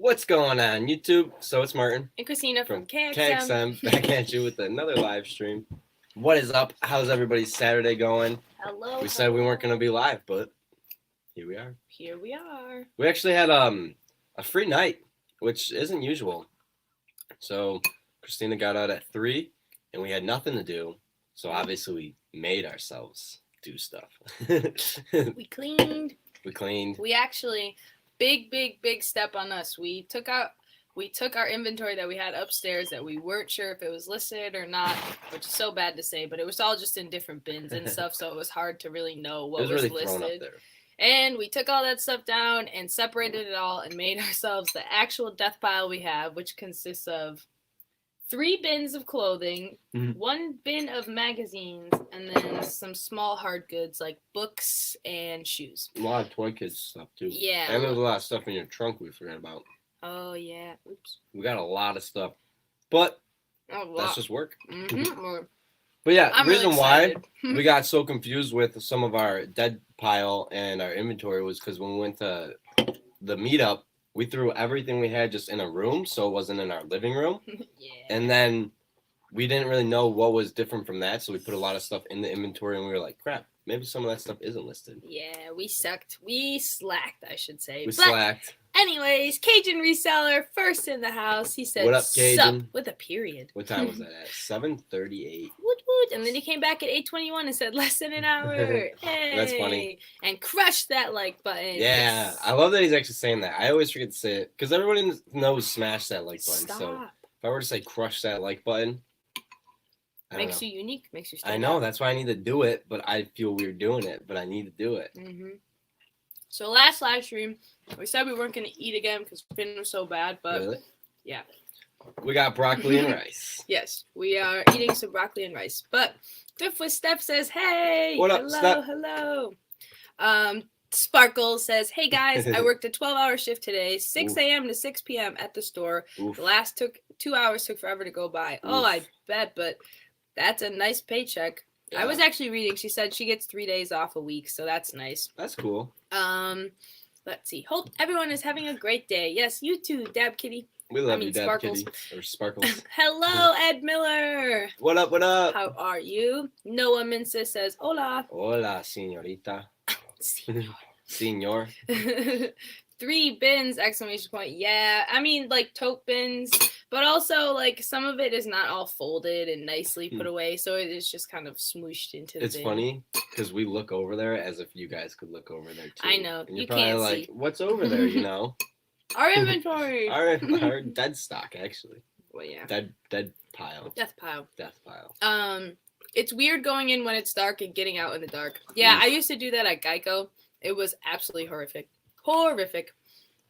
What's going on, YouTube? So it's Martin And Christina from KXM. KXM back at you with another live stream. What is up? How's everybody's Saturday going? Hello. We said we weren't going to be live, but here we are. Here we are. We actually had a free night, which isn't usual. So Christina got out at 3, and we had nothing to do. So obviously we made ourselves do stuff. We cleaned. We actually, big step on us. We took our inventory that we had upstairs that we weren't sure if it was listed or not, which is so bad to say, but it was all just in different bins and stuff, so it was hard to really know what was really listed. thrown up there. And we took all that stuff down and separated it all and made ourselves the actual death pile we have, which consists of 3 bins of clothing, 1 bin of magazines, and then some small hard goods like books and shoes. A lot of toy kids stuff too. Yeah. And there's a lot of stuff in your trunk we forgot about. Oh yeah. Oops. We got a lot of stuff, but that's just work. But yeah, the reason why we got so confused with some of our dead pile and our inventory was because when we went to the meetup, we threw everything we had just in a room, so it wasn't in our living room. Yeah. And then we didn't really know what was different from that, so we put a lot of stuff in the inventory, and we were like, crap, maybe some of that stuff isn't listed. Yeah, we sucked. We slacked, I should say. We slacked. Anyways, Cajun Reseller, first in the house. He said, "What up, Cajun?" Sup, with a period. What time was that at? 7:38. Woot woot. And then he came back at 8:21 and said, less than an hour. Hey. That's funny. And crushed that like button. Yeah, I love that he's actually saying that. I always forget to say it because everybody knows smash that like button. Stop. So if I were to say crush that like button, makes you unique. Makes you stand I know, out. that's why I need to do it, but I feel weird doing it, but I need to do it. So last live stream, we said we weren't going to eat again because Finn was so bad, but really? Yeah. We got broccoli and rice. Yes, we are eating some broccoli and rice. But Thrift with Steph says, hey. What up, hello, Steph? Hello. Sparkle says, hey guys, I worked a 12-hour shift today, 6 a.m. to 6 p.m. at the store. Oof. The last 2 hours took forever to go by. Oof. Oh, I bet, but that's a nice paycheck. Yeah. I was actually reading. She said she gets 3 days off a week, so that's nice. That's cool. Let's see. Hope everyone is having a great day. Yes, you too, Dab Kitty. We love you, Dab Sparkles. Kitty. Or Sparkles. Hello, Ed Miller. What up, what up? How are you? Noah Minsa says, hola. Hola, señorita. Senor. 3 bins, exclamation point. Yeah, I mean, like, tote bins, but also, like, some of it is not all folded and nicely put away, so it is just kind of smooshed into the bin. It's funny, because we look over there as if you guys could look over there, too. I know. And you're probably like, what's over there, you know? Our inventory. our dead stock, actually. Well, yeah. Dead pile. Death pile. Death pile. It's weird going in when it's dark and getting out in the dark. Yeah, I used to do that at Geico. It was absolutely horrific. Horrific.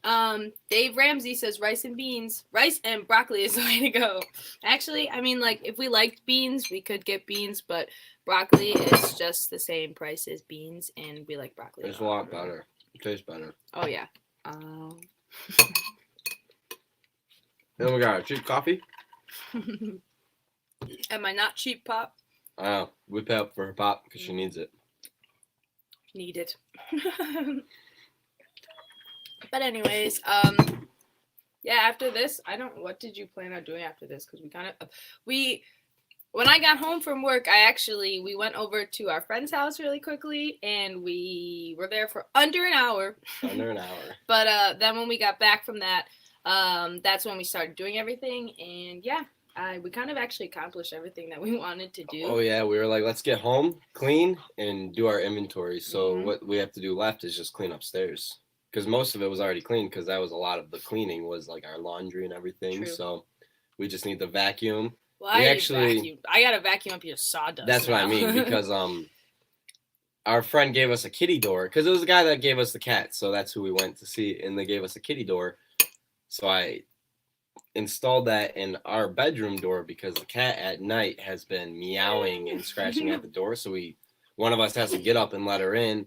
Dave Ramsey says rice and beans. Rice and broccoli is the way to go. Actually, I mean, like, if we liked beans, we could get beans, but broccoli is just the same price as beans, and we like broccoli. It's a lot better. It tastes better. Oh, yeah. Then we got our cheap coffee. Am I not cheap, Pop? I know. We pay up for her pop because she needs it. Need it. But anyways, yeah, after this, what did you plan on doing after this? Because when I got home from work, we went over to our friend's house really quickly, and we were there for under an hour. Under an hour. But then when we got back from that, that's when we started doing everything, and yeah, we kind of actually accomplished everything that we wanted to do. Oh yeah, we were like, let's get home, clean, and do our inventory. So what we have to do left is just clean upstairs. Because most of it was already clean, because that was a lot of the cleaning was like our laundry and everything. True. So we just need the vacuum. Well, I gotta vacuum up your sawdust. That's what I mean, because our friend gave us a kitty door, because it was the guy that gave us the cat, so that's who we went to see, and they gave us a kitty door. So I installed that in our bedroom door because the cat at night has been meowing and scratching at the door. So one of us has to get up and let her in.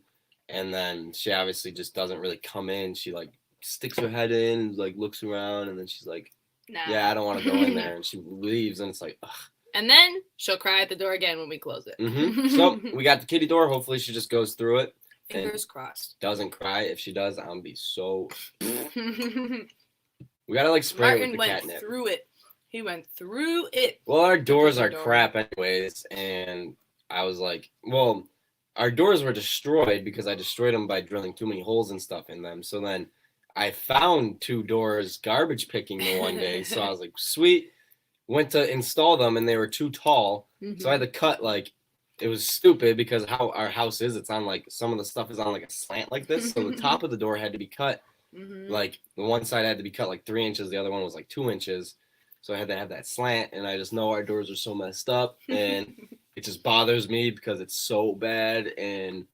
And then she obviously just doesn't really come in. She like sticks her head in and like looks around, and then she's like, nah. Yeah, I don't want to go in there. And she leaves, and it's like, ugh. And then she'll cry at the door again when we close it. So we got the kitty door. Hopefully she just goes through it. Fingers crossed. Doesn't cry. If she does, I'm be so. We gotta like spray it Martin with the went catnip. through it. He went through it. Well, our doors are door. crap anyways, and I was like, well, our doors were destroyed because I destroyed them by drilling too many holes and stuff in them. So then I found 2 doors garbage picking the one day. So I was like, sweet. Went to install them and they were too tall. So I had to cut like, it was stupid because how our house is, it's on like, some of the stuff is on like a slant like this. So the top of the door had to be cut. Like the one side had to be cut like 3 inches. The other one was like 2 inches. So I had to have that slant, and I just know our doors are so messed up, and it just bothers me because it's so bad. And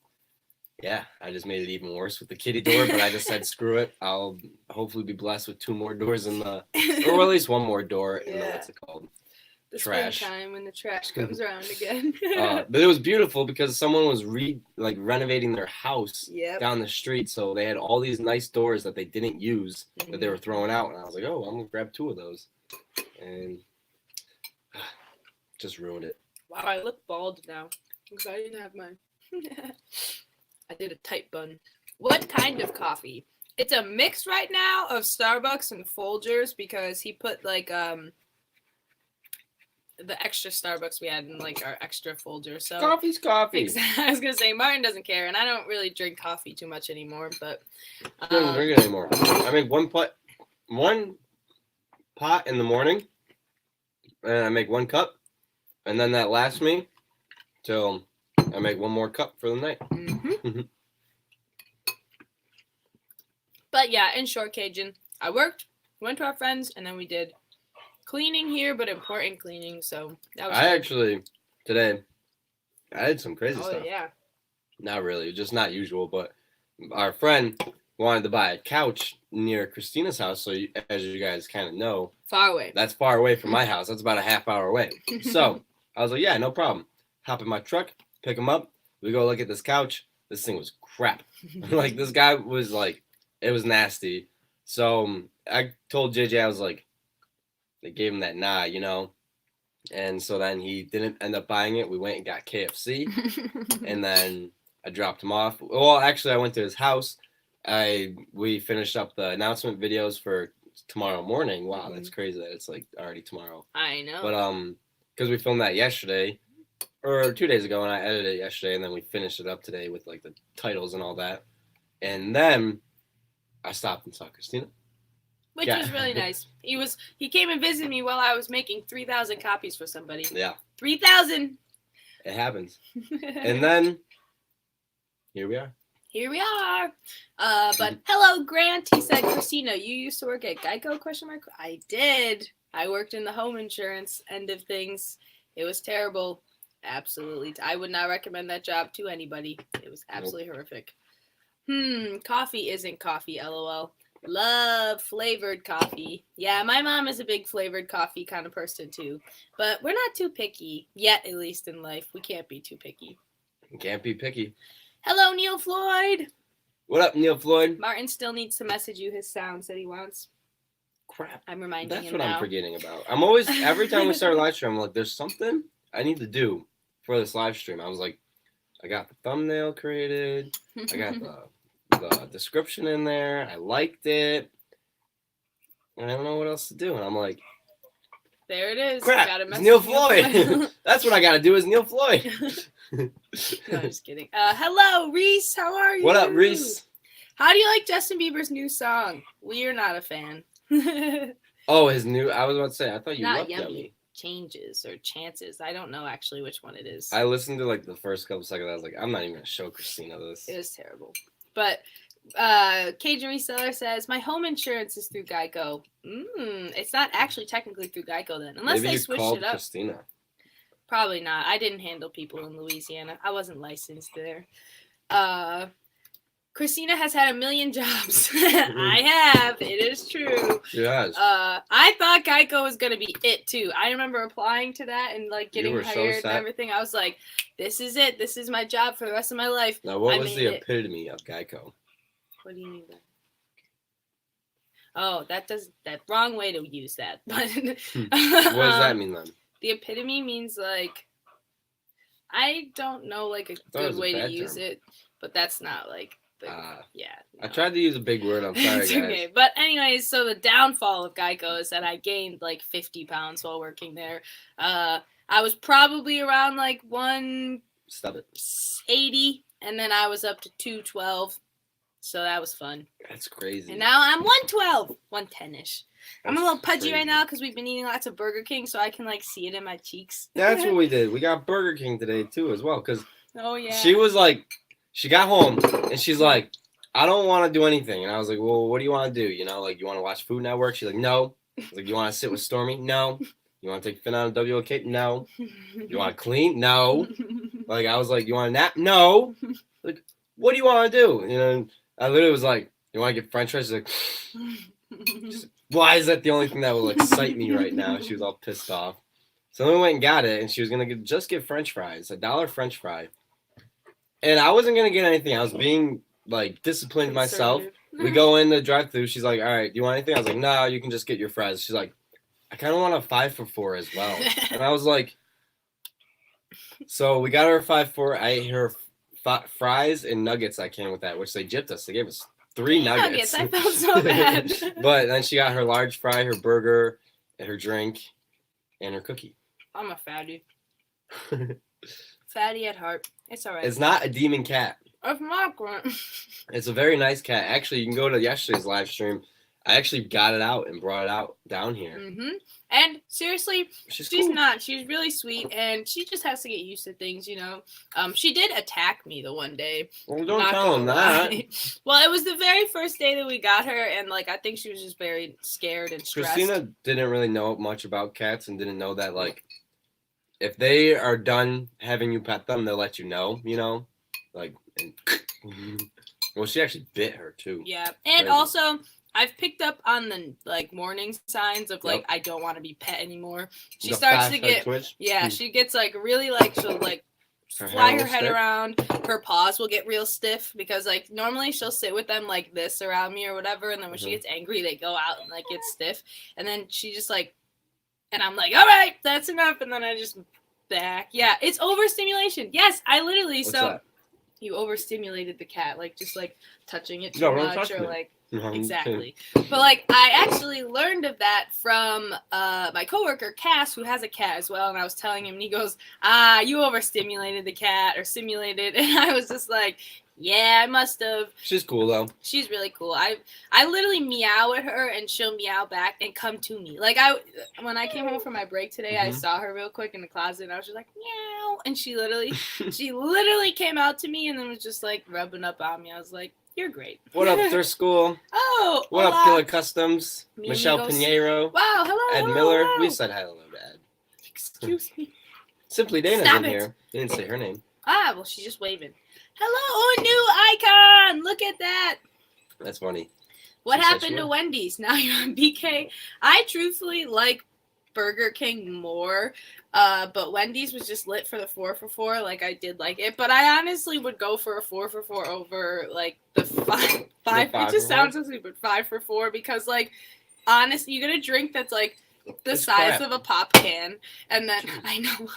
yeah, I just made it even worse with the kitty door, but I just said, screw it. I'll hopefully be blessed with 2 more doors in the, or at least 1 more door in the, what's it called? The Trash. springtime when the trash comes around again. But it was beautiful because someone was renovating their house down the street, so they had all these nice doors that they didn't use that they were throwing out, and I was like, oh, I'm gonna grab 2 of those, and just ruined it. Wow, I look bald now because I didn't have mine. I did a tight bun. What kind of coffee? It's a mix right now of Starbucks and Folgers because he put like the extra Starbucks we had in like our extra Folger. So Coffee's coffee. I was gonna say Martin doesn't care, and I don't really drink coffee too much anymore. But I don't drink it anymore. I make one pot in the morning, and I make 1 cup, and then that lasts me till I make 1 more cup for the night. But yeah, in short, Cajun, I worked, went to our friends, and then we did cleaning here, but important cleaning. So that was. Actually today I did some crazy stuff. Oh yeah. Not really, just not usual. But our friend wanted to buy a couch near Christina's house. So as you guys kind of know, Far away. That's far away from my house. That's about a half hour away. So I was like, yeah, no problem. Hop in my truck, pick him up. We go look at this couch. This thing was crap. Like this guy was like, it was nasty. So I told JJ, I was like, they gave him that nah, you know. And so then he didn't end up buying it. We went and got KFC, and then I dropped him off. Well, actually, I went to his house. We finished up the announcement videos for tomorrow morning. Wow, that's crazy that it's like already tomorrow. I know. But because we filmed that yesterday or 2 days ago, and I edited it yesterday, and then we finished it up today with like the titles and all that. And then I stopped and saw Christina. Which was really nice. He came and visited me while I was making 3,000 copies for somebody. Yeah. 3,000. It happens. And then here we are. Here we are. But hello, Grant. He said, Christina, you used to work at Geico? ? I did. I worked in the home insurance end of things. It was terrible. Absolutely. I would not recommend that job to anybody. It was absolutely horrific. Coffee isn't coffee, LOL. Love flavored coffee. Yeah, my mom is a big flavored coffee kind of person too. But we're not too picky. Yet, at least in life. We can't be too picky. Can't be picky. Hello, Neil Floyd. What up, Neil Floyd? Martin still needs to message you his sounds that he wants. Crap. I'm reminding That's him what now. I'm forgetting about. I'm always, every time we start a live stream, I'm like, there's something I need to do for this live stream. I was like, I got the thumbnail created. I got the description in there. I liked it. And I don't know what else to do. And I'm like, there it is. crap, Gotta it's message Neil Floyd. That's what I got to do is Neil Floyd. No, I'm just kidding. Hello, Reese. How are you? What up, Reese? How do you like Justin Bieber's new song? We're not a fan. Oh, his new, I was about to say, I thought you Not loved Yummy. Yummy. Changes or Chances. I don't know actually which one it is. I listened to like the first couple seconds. I was like, I'm not even going to show Christina this. It was terrible. But Cajun Reseller says, my home insurance is through Geico. It's not actually technically through Geico then. Unless Maybe they you switched called it up. Christina. Probably not. I didn't handle people in Louisiana. I wasn't licensed there. Christina has had 1 million jobs. I have. It is true. She has. I thought Geico was going to be it too. I remember applying to that and like getting hired and everything. I was like, this is it. This is my job for the rest of my life. Now, what was the epitome of Geico? What do you mean by that? Oh, that wrong way to use that. But what does that mean then? The epitome means like, I don't know like a good way to use it, but that's not like Yeah. I tried to use a big word. I'm sorry, It's guys. okay. But anyways, so the downfall of Geico is that I gained like 50 pounds while working there. I was probably around like Stop it. 180, and then I was up to 212. So that was fun. That's crazy. And now I'm 112, 110-ish. I'm a little pudgy crazy. right now because we've been eating lots of Burger King, so I can like see it in my cheeks. That's what we did. We got Burger King today too, as well. Because Oh yeah. she was like, she got home and she's like, I don't want to do anything. And I was like, well, what do you want to do? You know, like you want to watch Food Network? She's like, no. I was like, you want to sit with Stormy? No. You want to take Finn out of WOK? No. You want to clean? No. Like I was like, you want to nap? No. Like, what do you want to do? You know, I literally was like, you want to get French fries? She's like, why is that the only thing that will excite me right now? She was all pissed off. So then we went and got it, and she was gonna just get French fries, $1 French fry. And I wasn't gonna get anything. I was being like disciplined myself. We go in the drive-thru. She's like, "All right, do you want anything?" I was like, "No, you can just get your fries." She's like, "I kind of want a 5 for $4 as well." And I was like, so we got her 5 for $4. I ate her fries and nuggets that came with that, which they gypped us. They gave us 3 nuggets. I felt so bad. But then she got her large fry, her burger, and her drink, and her cookie. I'm a fatty. Fatty at heart. It's alright. It's not a demon cat. It's not great. It's a very nice cat. Actually, you can go to yesterday's live stream. I actually got it out and brought it out down here. Mm-hmm. And seriously, she's cool. not. She's really sweet, and she just has to get used to things, you know. She did attack me the one day. Well, don't tell him that. Well, it was the very first day that we got her, and like I think she was just very scared and stressed. Christina didn't really know much about cats and didn't know that like if they are done having you pet them, they'll let you know. You know, like. Well, she actually bit her too. Yeah, and Crazy. Also. I've picked up on the like warning signs of like I don't want to be pet anymore. She starts to get she gets like really like she'll like fly her head around. Her paws will get real stiff because like normally she'll sit with them like this around me or whatever, and then when she gets angry they go out and like get stiff, and then she just like, and I'm like, all right, that's enough, and then I just back. Yeah, it's overstimulation. Yes, I literally you overstimulated the cat, like just like touching it too much or like. Exactly. But like I actually learned of that from my coworker Cass, who has a cat as well, and I was telling him and he goes, you overstimulated the cat or simulated, and I was just like, yeah, I must have. She's cool though. She's really cool. I literally meow at her and she'll meow back and come to me. Like when I came home from my break today, I saw her real quick in the closet and I was just like meow, and she literally came out to me and then was just like rubbing up on me. I was like, you're great. What up, Thrift School? Oh, what hola. up, Killer Customs? Michelle Pinheiro. Wow, hello. Ed Miller. Hello. We said hello to Ed. Excuse me. Simply Dana's Stop in it. here. You didn't say her name. Well, she's just waving. Hello, a new icon. Look at that. That's funny. What happened to Wendy's? Now you're on BK. I truthfully like Burger King more, but Wendy's was just lit for the 4 for $4. Like I did like it, but I honestly would go for a 4 for $4 over like the five. It just sounds so stupid. 5 for $4 because like honestly, you get a drink that's like the size of a pop can, and then I know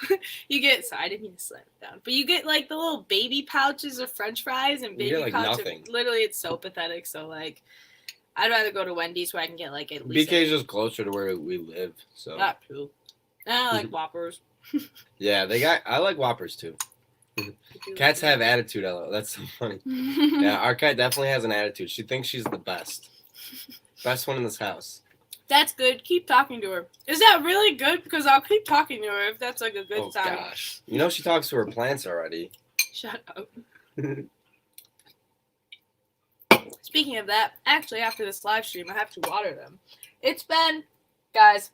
you get. Sorry, I didn't mean to slam it down, but you get like the little baby pouches of French fries and baby pouches. Literally, it's so pathetic. So like. I'd rather go to Wendy's where I can get like at least. BK's just closer to where we live, so. Not true. I like Whoppers. Yeah, I like Whoppers too. Cats have attitude, LO. That's so funny. Yeah, our cat definitely has an attitude. She thinks she's the best. Best one in this house. That's good. Keep talking to her. Is that really good? Because I'll keep talking to her if that's like a good sign. Oh gosh. You know she talks to her plants already. Shut up. Speaking of that, actually after this live stream, I have to water them. It's been, guys,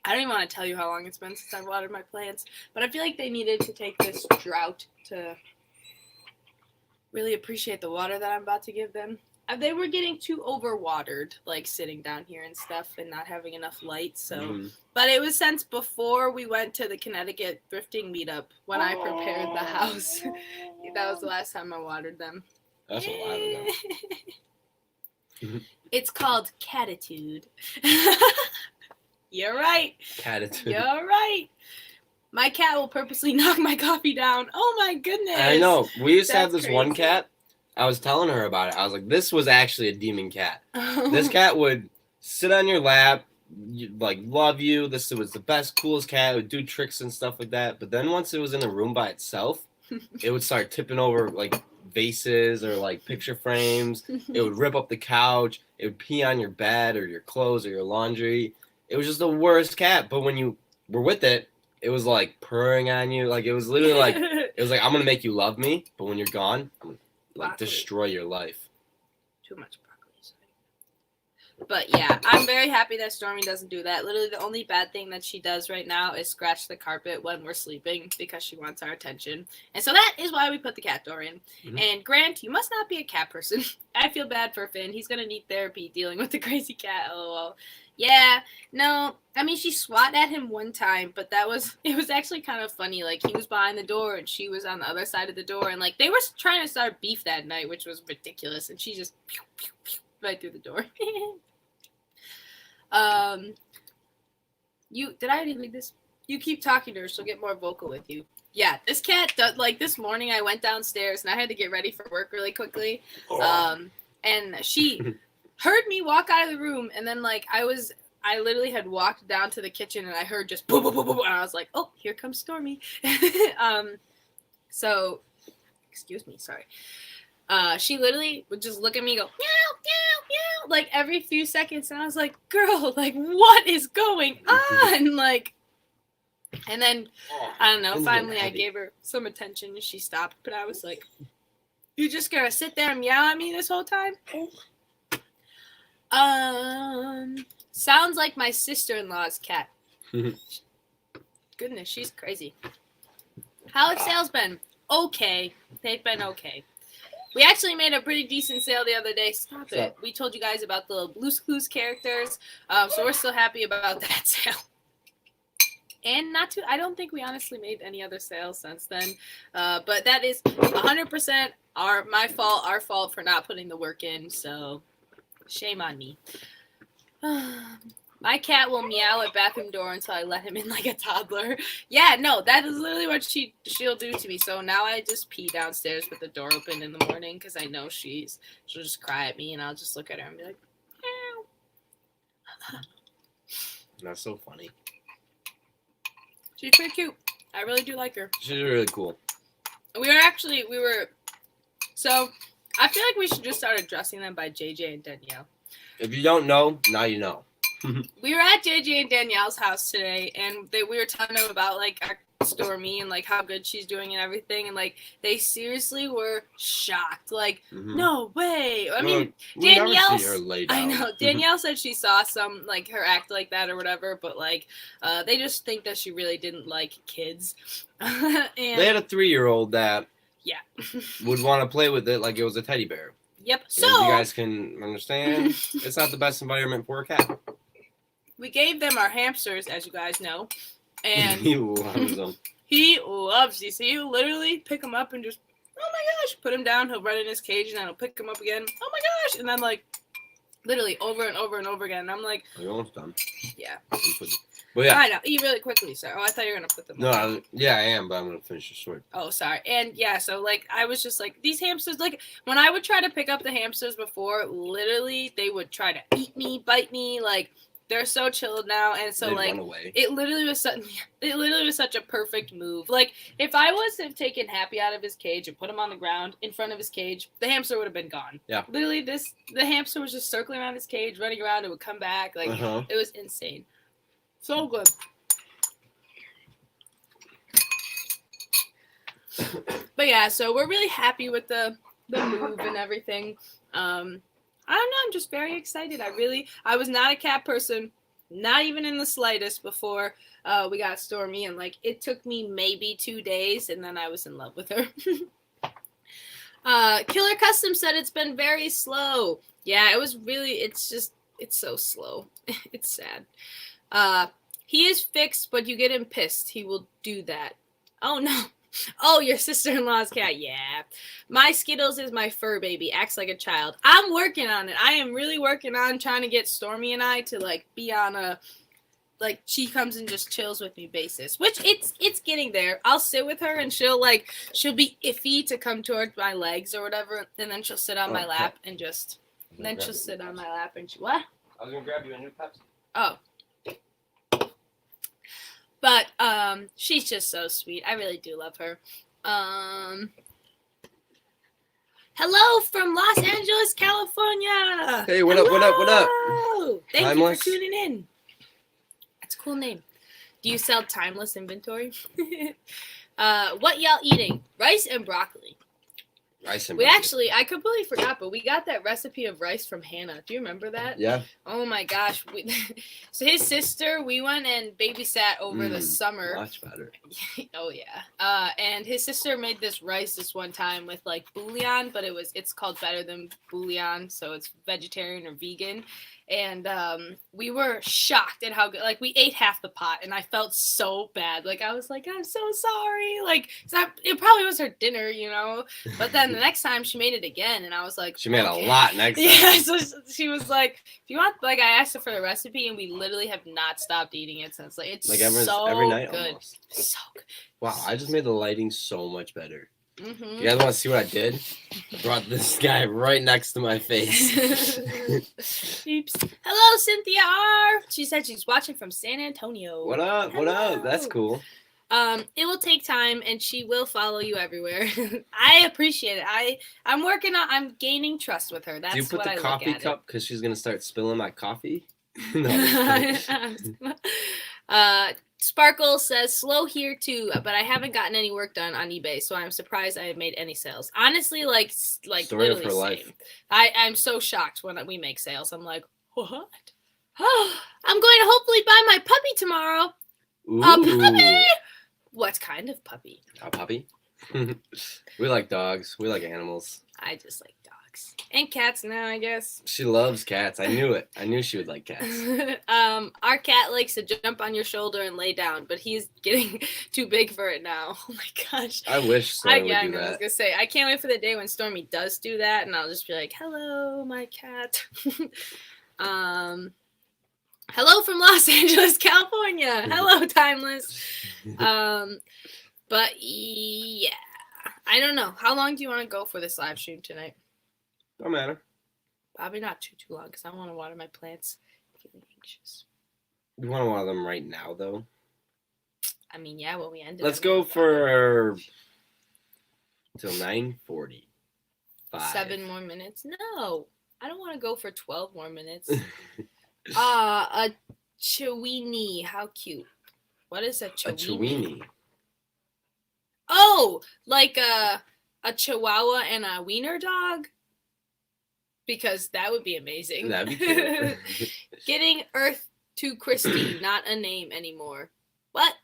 I don't even want to tell you how long it's been since I've watered my plants, but I feel like they needed to take this drought to really appreciate the water that I'm about to give them. They were getting too overwatered, like sitting down here and stuff and not having enough light, so. But it was since before we went to the Connecticut thrifting meetup when I prepared the house. That was the last time I watered them. That's a lot of them. It's called catitude. You're right. Catitude. You're right. My cat will purposely knock my coffee down. Oh my goodness. I know. We used to have this one cat. I was telling her about it. I was like, this was actually a demon cat. This cat would sit on your lap, like love you. This was the best, coolest cat. It would do tricks and stuff like that. But then once it was in a room by itself, it would start tipping over like vases or like picture frames. It would rip up the couch. It would pee on your bed or your clothes or your laundry. It was just the worst cat. But when you were with it, it was like purring on you. Like it was literally like it was like, I'm gonna make you love me, but when you're gone, I'm gonna like destroy your life. Too much broccoli. Sorry. But yeah, I'm very happy that Stormy doesn't do that. Literally, the only bad thing that she does right now is scratch the carpet when we're sleeping because she wants our attention. And so that is why we put the cat door in. Mm-hmm. And Grant, you must not be a cat person. I feel bad for Finn. He's gonna need therapy dealing with the crazy cat. LOL. Yeah, no, I mean, she swat at him one time, but it was actually kind of funny. Like, he was behind the door, and she was on the other side of the door, and, like, they were trying to start beef that night, which was ridiculous, and she just pew, pew, pew, right through the door. Did I already read this? You keep talking to her, she'll get more vocal with you. Yeah, this cat, like, this morning I went downstairs, and I had to get ready for work really quickly, and she heard me walk out of the room, and then, like, I literally had walked down to the kitchen, and I heard just boom, boom, boom, boom, and I was like, oh, here comes Stormy. So, excuse me, sorry. She literally would just look at me and go, meow, meow, meow, like, every few seconds, and I was like, girl, like, what is going on? Like, and then, I don't know, finally I gave her some attention, and she stopped, but I was like, you just gonna sit there and meow at me this whole time? Sounds like my sister-in-law's cat. Goodness, she's crazy. How have sales been? Okay. They've been okay. We actually made a pretty decent sale the other day. Stop it. We told you guys about the Blue's Clues characters, so we're still happy about that sale. And I don't think we honestly made any other sales since then, but that is 100% our fault for not putting the work in, so shame on me. My cat will meow at bathroom door until I let him in like a toddler. Yeah, no, that is literally what she'll do to me. So now I just pee downstairs with the door open in the morning because I know she'll just cry at me, and I'll just look at her and be like, meow. That's so funny. She's pretty cute. I really do like her. She's really cool. So I feel like we should just start addressing them by JJ and Danielle. If you don't know, now you know. We were at JJ and Danielle's house today, and we were telling them about, like, our Stormy and, like, how good she's doing and everything, and, like, they seriously were shocked. Like, no way. I mean, Danielle, see her lay down. I know. Danielle said she saw some, like, her act like that or whatever, but, like, they just think that she really didn't like kids. And they had a 3-year-old that yeah would want to play with it like it was a teddy bear. Yep. So as you guys can understand, it's not the best environment for a cat. We gave them our hamsters, as you guys know, and he loves them. He loves these. He'll literally pick them up and just, oh my gosh, put him down. He'll run in his cage, and then he'll pick him up again. Oh my gosh, and then, like, literally over and over and over again. And I'm like, are you almost done? Yeah. But yeah, I know. Eat really quickly, sir. Oh, I thought you were gonna put them. No, I am, but I'm gonna finish the story. Oh, sorry. And yeah, so, like, I was just like, these hamsters, like, when I would try to pick up the hamsters before, literally they would try to eat me, bite me, like. They're so chilled now, and so, like, it literally was such a perfect move. Like, if I was to have taken Happy out of his cage and put him on the ground in front of his cage, the hamster would have been gone. Yeah. Literally, the hamster was just circling around his cage, running around, and would come back. Like, It was insane. So good. But yeah, so we're really happy with the move and everything. I don't know, I'm just very excited. I was not a cat person, not even in the slightest before we got Stormy, and, like, it took me maybe 2 days, and then I was in love with her. Killer Custom said it's been very slow. Yeah, it's so slow. It's sad. He is fixed, but you get him pissed. He will do that. Oh, no. Oh, your sister-in-law's cat. Yeah. My Skittles is my fur baby. Acts like a child. I'm working on it. I am really working on trying to get Stormy and I to, like, be on a like she comes and just chills with me basis, which it's getting there. I'll sit with her and she'll be iffy to come towards my legs or whatever, and then she'll sit on my lap and just she'll sit on my lap and what? I was gonna grab you a new Pepsi. Oh. But she's just so sweet. I really do love her. Hello from Los Angeles, California. Hey, what up? Thank Timeless? you for tuning in. That's a cool name. Do you sell timeless inventory? What y'all eating? Rice and broccoli. I completely forgot, but we got that recipe of rice from Hannah. Do you remember that? Yeah. Oh my gosh. So his sister, we went and babysat over the summer. Much better. Oh yeah. And his sister made this rice this one time with like bouillon, but it's called Better Than Bouillon, so it's vegetarian or vegan. And we were shocked at how good. Like we ate half the pot, and I felt so bad. Like I was like, I'm so sorry. Like it probably was her dinner, you know. But then the next time she made it again, and I was like, she made a lot next time. Yeah. So she was like, if you want, like I asked her for the recipe, and we literally have not stopped eating it since. Like it's like every night good. Almost. So good. Wow, I just made the lighting so much better. Mm-hmm. You guys want to see what I did? I brought this guy right next to my face. Oops. Hello, Cynthia R. She said she's watching from San Antonio. What up? Hello. What up? That's cool. It will take time, and she will follow you everywhere. I appreciate it. I'm gaining trust with her. That's Do you put what the I coffee look at cup because she's gonna start spilling my coffee? No. Sparkle says slow here too, but I haven't gotten any work done on eBay, so I'm surprised I have made any sales. Honestly, like story of her life. I'm so shocked when we make sales. I'm like, what? Oh, I'm going to hopefully buy my puppy tomorrow. Ooh. A puppy? What kind of puppy? A puppy? We like dogs. We like animals. I just like dogs. And cats now, I guess. She loves cats. I knew it. I knew she would like cats. Our cat likes to jump on your shoulder and lay down, but he's getting too big for it now. Oh my gosh. I wish Stormy would do that. I was going to say, I can't wait for the day when Stormy does do that, and I'll just be like, hello, my cat. Hello from Los Angeles, California. Hello, Timeless. But yeah, I don't know. How long do you want to go for this live stream tonight? Don't matter. Probably not too long because I want to water my plants. I'm feeling anxious. You want to water them right now, though? I mean, yeah, when we end it. Let's go for till 9:40. 7 more minutes? No, I don't want to go for 12 more minutes. A Chiweenie. How cute. What is a Chiweenie? A Chiweenie. Oh, like a Chihuahua and a wiener dog? Because that would be amazing. That'd be cool. Getting Earth to Christy, not a name anymore. What?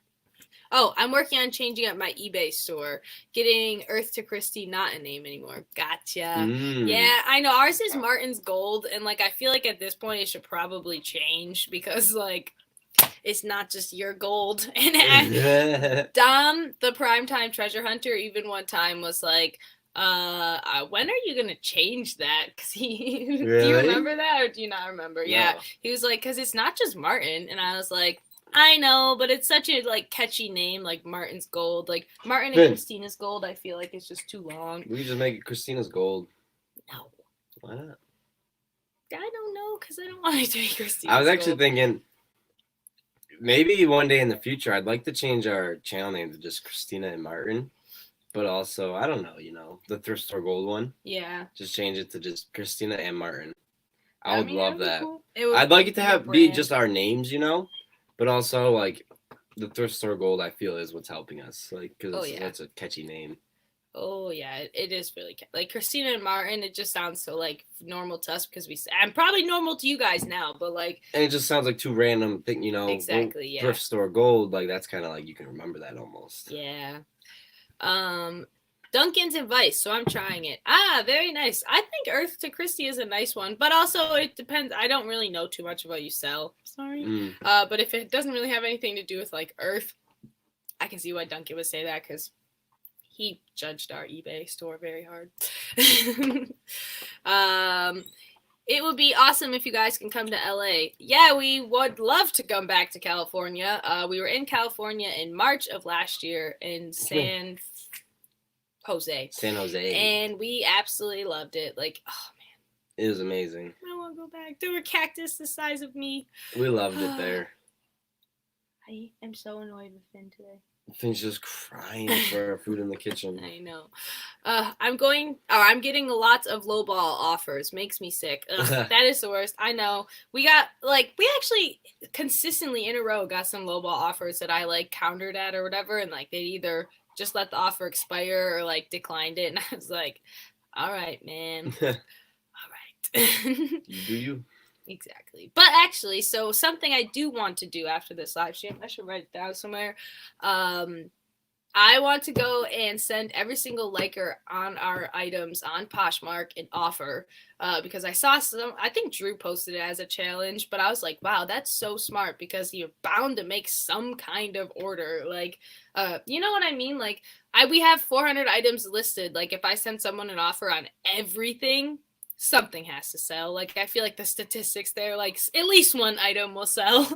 Oh, I'm working on changing up my eBay store. Getting Earth to Christy, not a name anymore. Gotcha. Yeah, I know. Ours is Martin's Gold, and like I feel like at this point it should probably change because like it's not just your gold. And Dom, the primetime treasure hunter, even one time was like, when are you gonna change that? Cause he Really? Do you remember that or do you not remember? No. Yeah, he was like, cause it's not just Martin, and I was like, I know, but it's such a like catchy name, like Martin's Gold, like Martin and Christina's Gold. I feel like it's just too long. We could just make it Christina's Gold. No, why not? I don't know, cause I don't want it to be Christina's I was actually Gold. thinking maybe one day in the future I'd like to change our channel name to just Christina and Martin. But also, I don't know, the Thrift Store Gold one. Yeah. Just change it to just Christina and Martin. I would love that. Cool. I'd like it to be just our names, but also like the Thrift Store Gold. I feel is what's helping us, like because that's a catchy name. Oh yeah, it is really like Christina and Martin. It just sounds so like normal to us because I'm probably normal to you guys now, but like. And it just sounds like two random things, Exactly. Yeah. Thrift Store Gold, like that's kind of like you can remember that almost. Yeah. Duncan's advice, so I'm trying it. Very nice. I think Earth to Christy is a nice one, but also it depends. I don't really know too much about you sell. Sorry. But if it doesn't really have anything to do with like Earth, I can see why Duncan would say that because he judged our eBay store very hard. It would be awesome if you guys can come to LA. Yeah, we would love to come back to California. We were in California in March of last year in San Jose. San Jose. And we absolutely loved it. Like, oh man. It was amazing. I want to go back. There were cactus the size of me. We loved it there. I am so annoyed with Finn today. Finn's just crying for food in the kitchen. I know. I'm getting lots of lowball offers. Makes me sick. That is the worst. I know. We actually consistently in a row got some lowball offers that I like countered at or whatever, and like they either just let the offer expire or like declined it, and I was like, all right, man. All right. You do you. Exactly. But actually, so something I do want to do after this live stream, I should write it down somewhere. I want to go and send every single liker on our items on Poshmark an offer because I saw I think Drew posted it as a challenge, but I was like, wow, that's so smart because you're bound to make some kind of order. Like, you know what I mean? Like, we have 400 items listed. Like, if I send someone an offer on everything, something has to sell. Like, I feel like the statistics there, like at least one item will sell.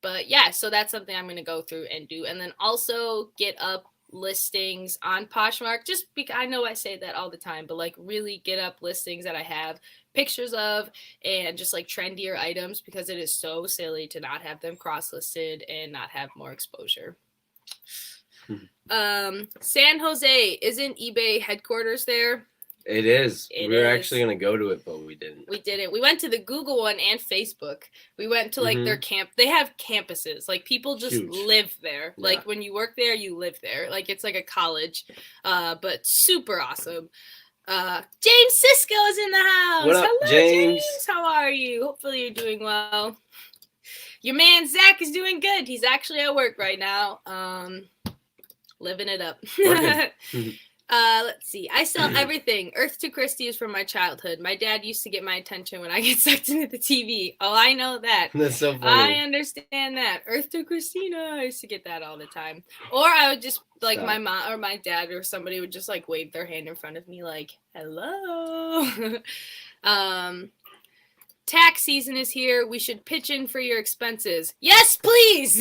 But yeah, so that's something I'm going to go through and do. And then also get up listings on Poshmark, just because I know I say that all the time, but like really get up listings that I have pictures of and just like trendier items because it is so silly to not have them cross-listed and not have more exposure. San Jose, isn't eBay headquarters there? It is. We were actually going to go to it, but we didn't. We didn't. We went to the Google one and Facebook. We went to like their camp. They have campuses. Like people just live there. Yeah. Like when you work there, you live there. Like it's like a college, but super awesome. James Cisco is in the house. What up, hello, James? How are you? Hopefully you're doing well. Your man Zach is doing good. He's actually at work right now. Living it up. Let's see. I sell everything. Earth to Christie is from my childhood. My dad used to get my attention when I get sucked into the TV. Oh, I know that. That's so funny. I understand that. Earth to Christina. I used to get that all the time. Or I would just, like, my mom or my dad or somebody would just, like, wave their hand in front of me, like, hello. Tax season is here. We should pitch in for your expenses. Yes, please.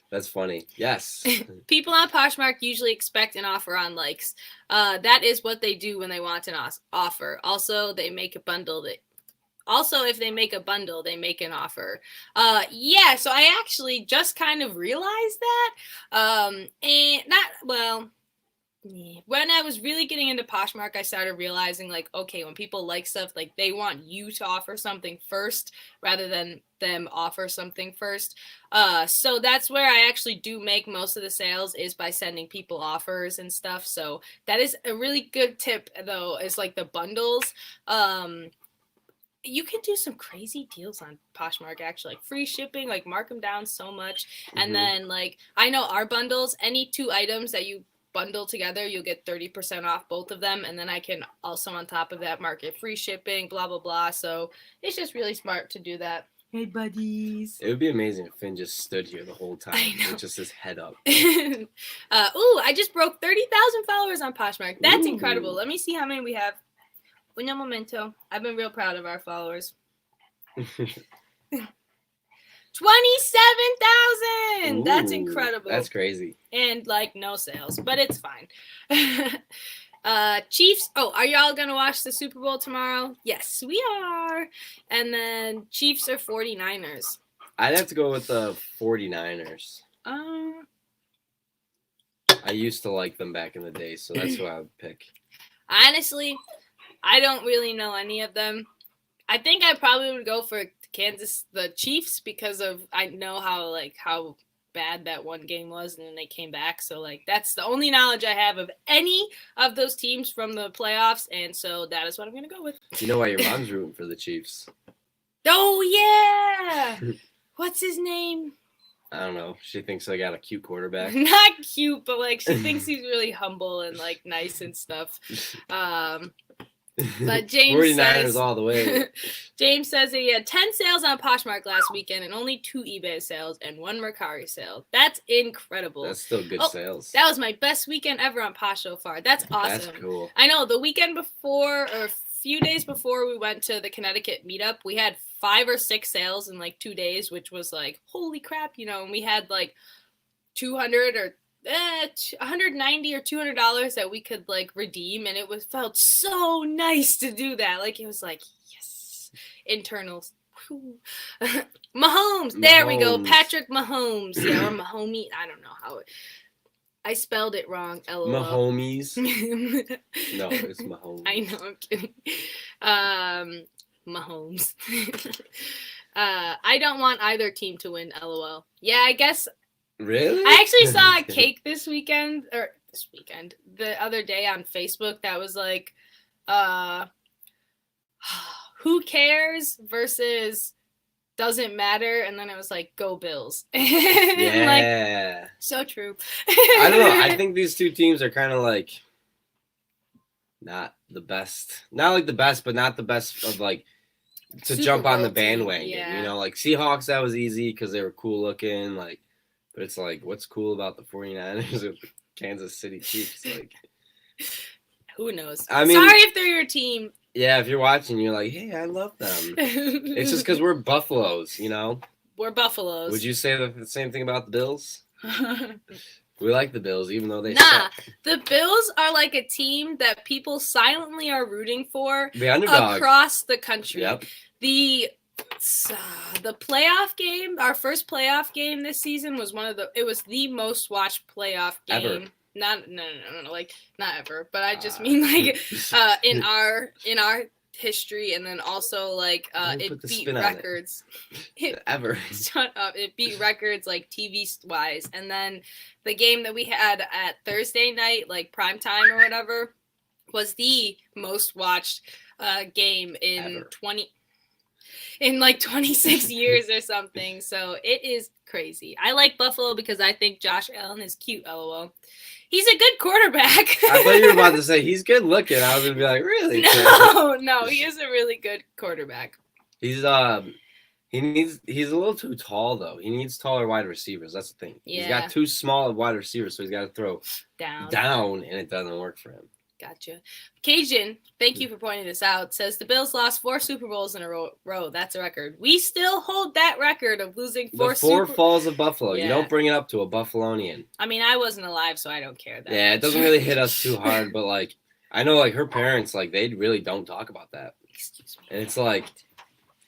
That's funny. Yes. People on Poshmark usually expect an offer on likes. That is what they do when they want an offer. Also, they make a bundle. If they make a bundle, they make an offer. Yeah, so I actually just kind of realized that. When I was really getting into Poshmark, I started realizing, like, okay, when people like stuff, like, they want you to offer something first rather than them offer something first. So that's where I actually do make most of the sales is by sending people offers and stuff. So that is a really good tip, though, is, like, the bundles. You can do some crazy deals on Poshmark, actually, like free shipping, like mark them down so much. And then, like, I know our bundles, any 2 items that you bundle together, you'll get 30% off both of them, and then I can also on top of that market free shipping, blah blah blah. So it's just really smart to do that. Hey buddies. It would be amazing if Finn just stood here the whole time with just his head up. I just broke 30,000 followers on Poshmark. That's incredible. Let me see how many we have. Un momento. I've been real proud of our followers. 27,000. That's incredible. That's crazy. And like no sales, but it's fine. Chiefs. Oh, are y'all gonna watch the Super Bowl tomorrow? Yes, we are. And then Chiefs or 49ers. I'd have to go with the 49ers. I used to like them back in the day, so that's who I would pick. Honestly, I don't really know any of them. I think I probably would go for the Chiefs because of I know how bad that one game was and then they came back, so like that's the only knowledge I have of any of those teams from the playoffs, and so that is what I'm gonna go with. You know why your mom's rooting for the Chiefs? Oh yeah. What's his name? I don't know. She thinks I got a cute quarterback. Not cute, but like she thinks he's really humble and like nice and stuff. But James 49ers says, all the way. James says that he had 10 sales on Poshmark last weekend and only 2 eBay sales and 1 Mercari sale. That's incredible. That's still good sales. That was my best weekend ever on Posh so far. That's awesome. That's cool. I know, the weekend before, or a few days before we went to the Connecticut meetup, we had 5 or 6 sales in like 2 days, which was like, holy crap, you know, and we had like 200 or 190 or $200 that we could like redeem, and it felt so nice to do that. Like it was like, yes, internals. Mahomes, there we go, Patrick Mahomes, yeah, or Mahomie. I don't know how I spelled it wrong. LOL. Mahomies. No, it's Mahomes. I know, I'm kidding. Mahomes. I don't want either team to win. LOL. Yeah, I guess. Really? I actually saw a cake the other day on Facebook that was like, who cares versus doesn't matter, and then it was like, go Bills. Yeah. Like, so true. I don't know. I think these two teams are kind of like not the best. Not like the best, but not the best of like to Super jump on Bowl the bandwagon. team, yeah. You know, like Seahawks, that was easy because they were cool looking. Like, but it's like, what's cool about the 49ers or the Kansas City Chiefs? Like, who knows? I mean, sorry if they're your team. Yeah, if you're watching, you're like, hey, I love them. It's just because we're Buffaloes, you know? We're Buffaloes. Would you say the same thing about the Bills? We like the Bills, even though they suck. The Bills are like a team that people silently are rooting for the underdog across the country. Yep. The playoff game, our first playoff game this season was it was the most watched playoff game. Ever. No, like not ever, but I just mean like in our history, and then also like it beat records. Ever. Shut up! It beat records like TV wise, and then the game that we had at Thursday night, like prime time or whatever, was the most watched game in ever. In like 26 years or something. So it is crazy. I like Buffalo because I think Josh Allen is cute. LOL. He's a good quarterback. I thought you were about to say he's good looking. I was gonna be like, really? No, he is a really good quarterback. He's a little too tall though. He needs taller wide receivers. That's the thing. Yeah. He's got too small of wide receivers, so he's got to throw down, and it doesn't work for him. Gotcha. Cajun, thank you for pointing this out, says the Bills lost 4 Super Bowls in a row. That's a record. We still hold that record of losing 4 Super Falls of Buffalo. Yeah. You don't bring it up to a Buffalonian. I mean, I wasn't alive, so I don't care. Yeah, it doesn't really hit us too hard, but like, I know like her parents, like they really don't talk about that. Excuse me. And it's like,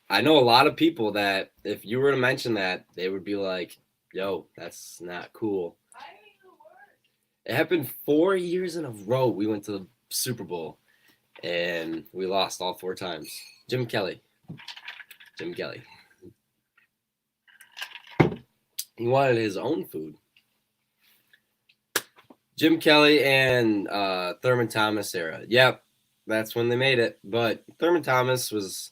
I know a lot of people that if you were to mention that, they would be like, yo, that's not cool. It happened 4 years in a row. We went to the Super Bowl, and we lost all 4 times. Jim Kelly. He wanted his own food. Jim Kelly and Thurman Thomas era. Yep, that's when they made it. But Thurman Thomas was,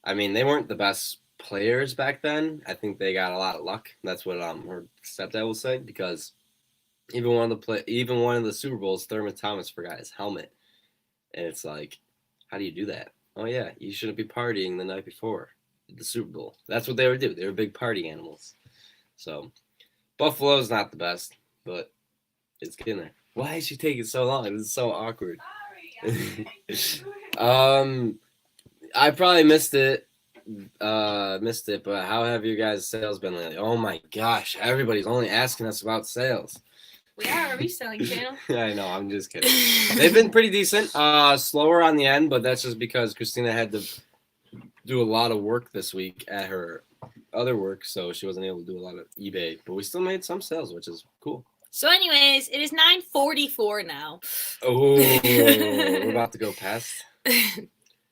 I mean, they weren't the best players back then. I think they got a lot of luck. That's what her stepdad will say, because even one of the Super Bowls, Thurman Thomas forgot his helmet. And it's like, how do you do that? Oh, yeah, you shouldn't be partying the night before the Super Bowl. That's what they would do. They were big party animals. So, Buffalo's not the best, but it's getting there. Why is she taking so long? It's so awkward. I probably missed it, but how have your guys' sales been lately? Oh, my gosh. Everybody's only asking us about sales. We are a reselling channel. I know, I'm just kidding. They've been pretty decent. Slower on the end, but that's just because Christina had to do a lot of work this week at her other work, so she wasn't able to do a lot of eBay. But we still made some sales, which is cool. So anyways, it is 9:44 now. Oh, we're about to go past.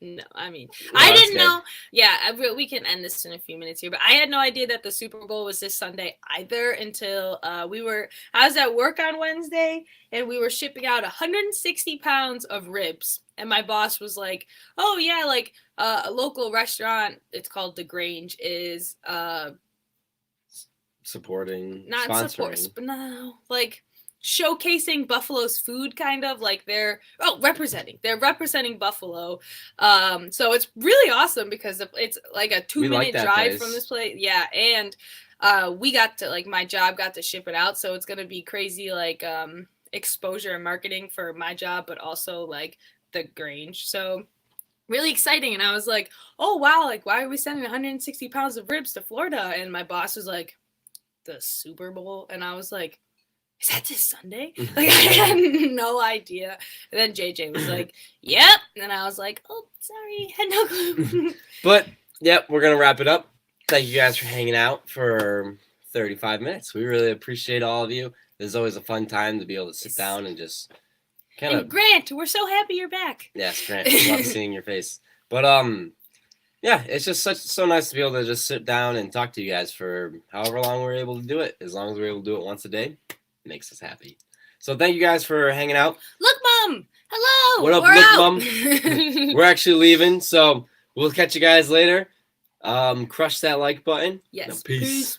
No, I mean, No, I didn't good. know. Yeah, we can end this in a few minutes here, but I had no idea that the Super Bowl was this Sunday either until I was at work on Wednesday, and we were shipping out 160 pounds of ribs. And my boss was like, oh, yeah, like a local restaurant, it's called The Grange, is Supporting, not sponsoring. support, no, like showcasing Buffalo's food, kind of like they're representing Buffalo. So it's really awesome because it's like a 2-minute drive from this place. Yeah, and we got to, like, my job got to ship it out, so it's gonna be crazy, like exposure and marketing for my job, but also like the Grange. So really exciting. And I was like, oh wow, like why are we sending 160 pounds of ribs to Florida? And my boss was like, the Super Bowl. And I was like, is that this Sunday? Like, I had no idea. And then JJ was like, yep. And I was like, oh, sorry, had no clue. But yep, we're gonna wrap it up. Thank you guys for hanging out for 35 minutes. We really appreciate all of you. It's always a fun time to be able to sit down and just kind of. And Grant, we're so happy you're back. Yes, Grant, we love seeing your face. But yeah, it's just so nice to be able to just sit down and talk to you guys for however long we're able to do it. As long as we're able to do it once a day, it makes us happy. So thank you guys for hanging out. Look, Mom. Hello. What up, we're Look, out. Mom? We're actually leaving, so we'll catch you guys later. Crush that like button. Yes. No, peace.